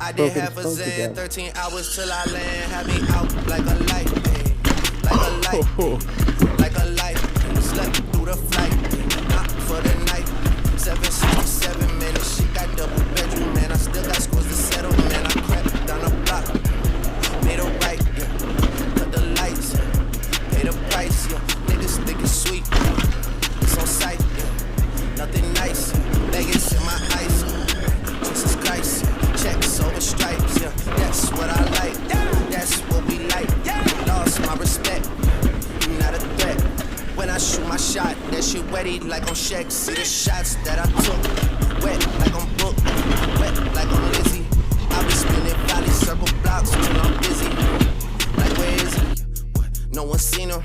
I did half a Zen, 13 hours till I land. Had me out like a light, ayy. Like a light, ayy. Like a light. Slept through the flight, not for the night. 767, man, this shit got double bedroom, man. I still got scores to settle, man. I crept down the block, made a right, yeah. Cut the lights, yeah. Pay the price, yeah. Niggas think it's sweet, it's on sight, yeah. Nothing nice, Vegas in my ice, Jesus Christ, checks over stripes, yeah. That's what I like, that's what we like. Lost my respect, you not a threat. When I shoot my shot, that shit wetty like on Shaq. See the shots that I took, wet like I'm Book, wet like I'm Lizzie. I be spinning valley circle blocks till I'm busy. Like where is he? What? No one seen him.